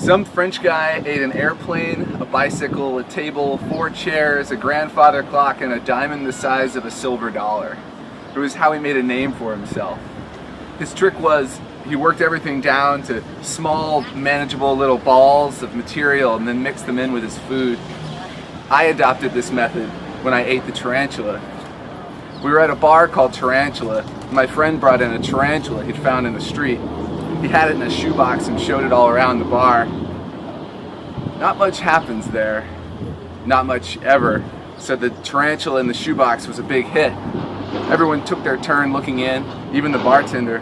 Some French guy ate an airplane, a bicycle, a table, 4 chairs, a grandfather clock, and a diamond the size of a silver dollar. It was how he made a name for himself. His trick was he worked everything down to small, manageable little balls of material and then mixed them in with his food. I adopted this method when I ate the tarantula. We were at a bar called Tarantula. My friend brought in a tarantula he'd found in the street. He had it in a shoebox and showed it all around the bar. Not much happens there. Not much ever. So the tarantula in the shoebox was a big hit. Everyone took their turn looking in, even the bartender.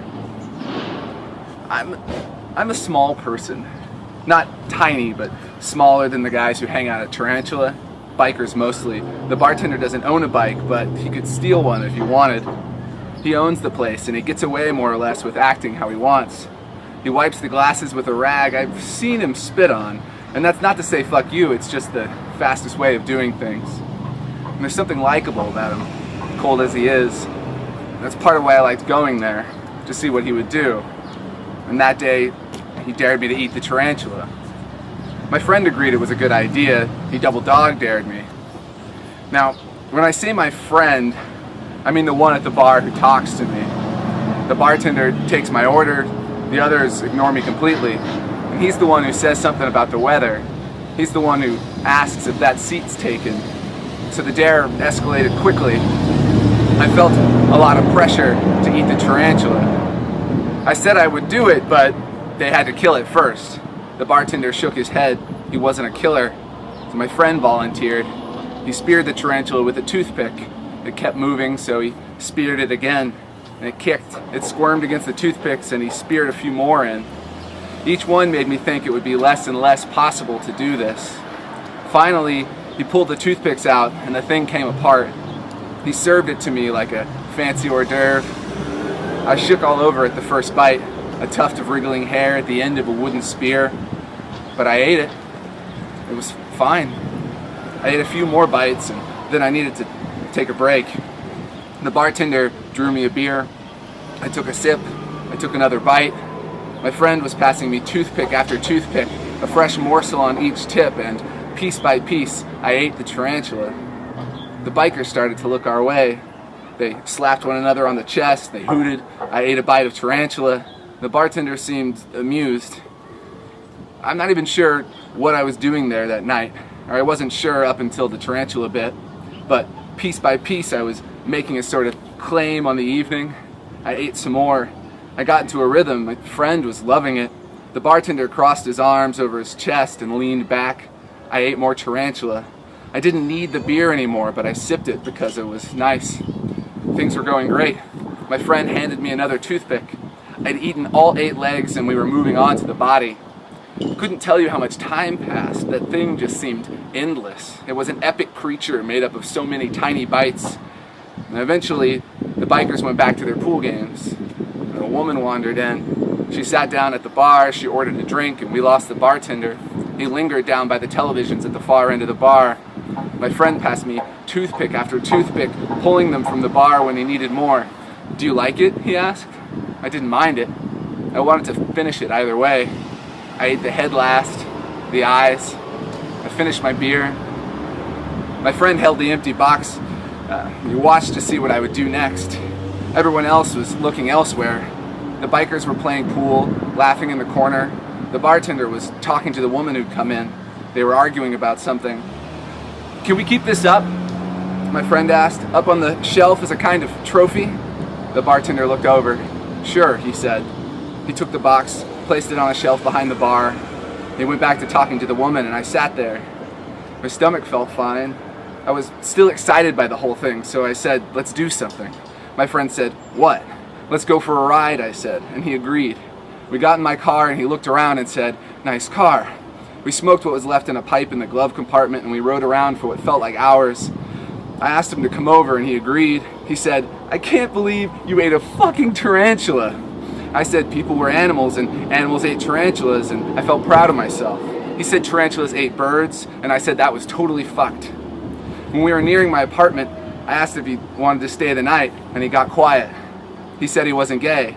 I'm a small person. Not tiny, but smaller than the guys who hang out at Tarantula. Bikers mostly. The bartender doesn't own a bike, but he could steal one if he wanted. He owns the place, and he gets away more or less with acting how he wants. He wipes the glasses with a rag I've seen him spit on. And that's not to say fuck you, it's just the fastest way of doing things. And there's something likable about him, cold as he is. And that's part of why I liked going there, to see what he would do. And that day, he dared me to eat the tarantula. My friend agreed it was a good idea. He double dog dared me. Now, when I say my friend, I mean the one at the bar who talks to me. The bartender takes my order, the others ignore me completely. And he's the one who says something about the weather. He's the one who asks if that seat's taken. So the dare escalated quickly. I felt a lot of pressure to eat the tarantula. I said I would do it, but they had to kill it first. The bartender shook his head. He wasn't a killer. So my friend volunteered. He speared the tarantula with a toothpick. It kept moving, so he speared it again. And it kicked. It squirmed against the toothpicks, and he speared a few more in. Each one made me think it would be less and less possible to do this. Finally, he pulled the toothpicks out, and the thing came apart. He served it to me like a fancy hors d'oeuvre. I shook all over at the first bite, a tuft of wriggling hair at the end of a wooden spear. But I ate it. It was fine. I ate a few more bites, and then I needed to take a break. The bartender drew me a beer. I took a sip. I took another bite. My friend was passing me toothpick after toothpick, a fresh morsel on each tip, and piece by piece, I ate the tarantula. The bikers started to look our way. They slapped one another on the chest. They hooted. I ate a bite of tarantula. The bartender seemed amused. I'm not even sure what I was doing there that night, or I wasn't sure up until the tarantula bit, but piece by piece I was making a sort of claim on the evening. I ate some more. I got into a rhythm. My friend was loving it. The bartender crossed his arms over his chest and leaned back. I ate more tarantula. I didn't need the beer anymore, but I sipped it because it was nice. Things were going great. My friend handed me another toothpick. I'd eaten all 8 legs and we were moving on to the body. I couldn't tell you how much time passed. That thing just seemed endless. It was an epic creature made up of so many tiny bites. And eventually, the bikers went back to their pool games. And a woman wandered in. She sat down at the bar, she ordered a drink, and we lost the bartender. He lingered down by the televisions at the far end of the bar. My friend passed me toothpick after toothpick, pulling them from the bar when he needed more. "Do you like it?" he asked. I didn't mind it. I wanted to finish it either way. I ate the head last, the eyes. I finished my beer. My friend held the empty box. He watched to see what I would do next. Everyone else was looking elsewhere. The bikers were playing pool, laughing in the corner. The bartender was talking to the woman who'd come in. They were arguing about something. "Can we keep this up?" my friend asked. "Up on the shelf as a kind of trophy?" The bartender looked over. "Sure," he said. He took the box, placed it on a shelf behind the bar. He went back to talking to the woman, and I sat there. My stomach felt fine. I was still excited by the whole thing, so I said, "Let's do something." My friend said, "What?" "Let's go for a ride," I said, and he agreed. We got in my car, and he looked around and said, "Nice car." We smoked what was left in a pipe in the glove compartment, and we rode around for what felt like hours. I asked him to come over, and he agreed. He said, "I can't believe you ate a fucking tarantula." I said people were animals, and animals ate tarantulas, and I felt proud of myself. He said tarantulas ate birds, and I said that was totally fucked. When we were nearing my apartment, I asked if he wanted to stay the night, and he got quiet. He said he wasn't gay.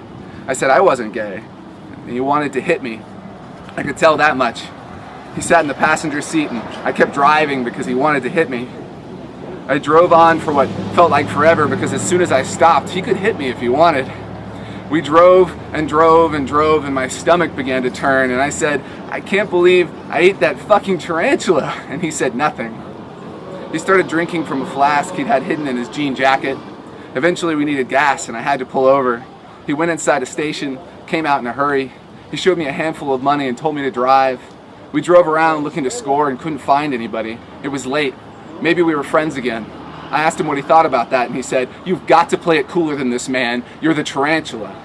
I said I wasn't gay. And he wanted to hit me. I could tell that much. He sat in the passenger seat and I kept driving because he wanted to hit me. I drove on for what felt like forever because as soon as I stopped, he could hit me if he wanted. We drove and drove and drove and my stomach began to turn and I said, I can't believe I ate that fucking tarantula. And he said nothing. He started drinking from a flask he'd had hidden in his jean jacket. Eventually we needed gas and I had to pull over. He went inside a station, came out in a hurry. He showed me a handful of money and told me to drive. We drove around looking to score and couldn't find anybody. It was late. Maybe we were friends again. I asked him what he thought about that and he said, you've got to play it cooler than this, man. You're the tarantula.